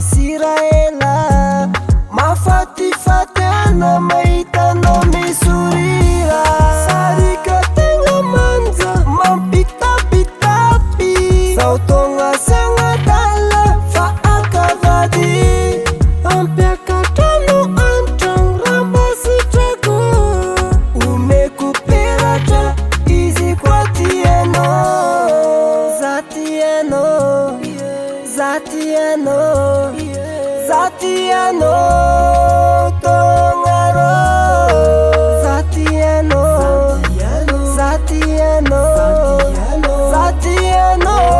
masira ela, mafatifatana mahitana misorira. Sarika tegna manja mampitapitapy, zao togna sagnadala fa akavady. Ampiakatrano antragno rambasitrako, omeko peratra izy koa tianao. Za tianao, za tianao, za tianao tognarô. Za tianao, za tianao, za tianao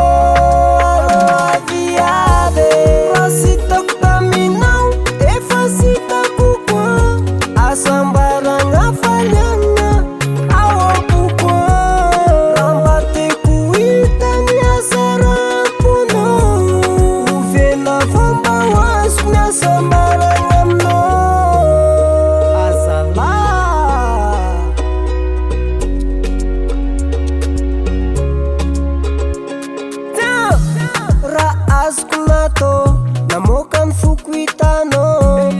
arô viavy. Raha sitako taminao efa sitako koa, asambaragna faliagna ao am-pokoa. Raha mba teko hita ny hasaramponao, ovena fa mba ho azoko ny asambaragna aminao. Azalahy raha azoko natao namoaka ny foko hitanao,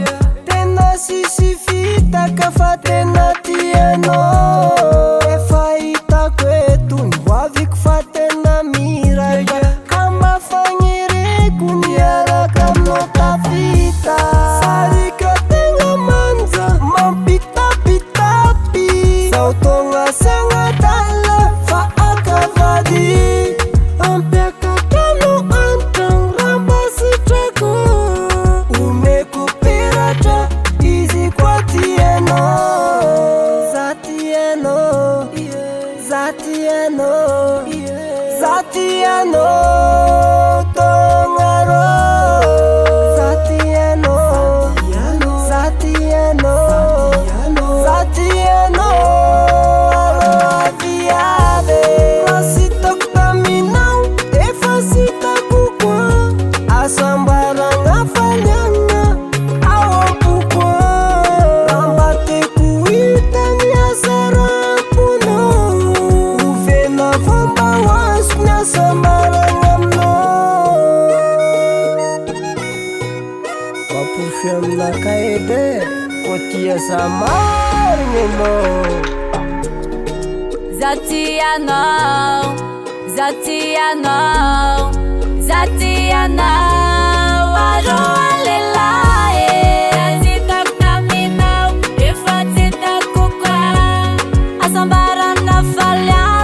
tena sisy fitaka fa tena tianao. Efa hitako eto ny hoaviko fa tena miraka, ka mba fagnireko niaraka aminao tafita. Sarika tegna manja mampitapitapy, zao togna sagnadala fa akavady. Ampiakatrano antragno rambasitrako, omeko peratra izy koa tianao. Za tianao, za tianao, za tianao tognarô. Za tianao, za tianao, za tianao arô viavy. Raha sitako taminao efa sitako koa, asambaragna faliagna ao am-pokoa. Raha mba teko hita ny hasaramponao, ovena fa mba ho azoko ny asambaragna aminao. Mampofy aminaka edy e, koa tia za marigny anao. Za tianao, za tianao, za tianao arô lelahy. Raha sitako taminao efa sitako koa, asambaragna faliagna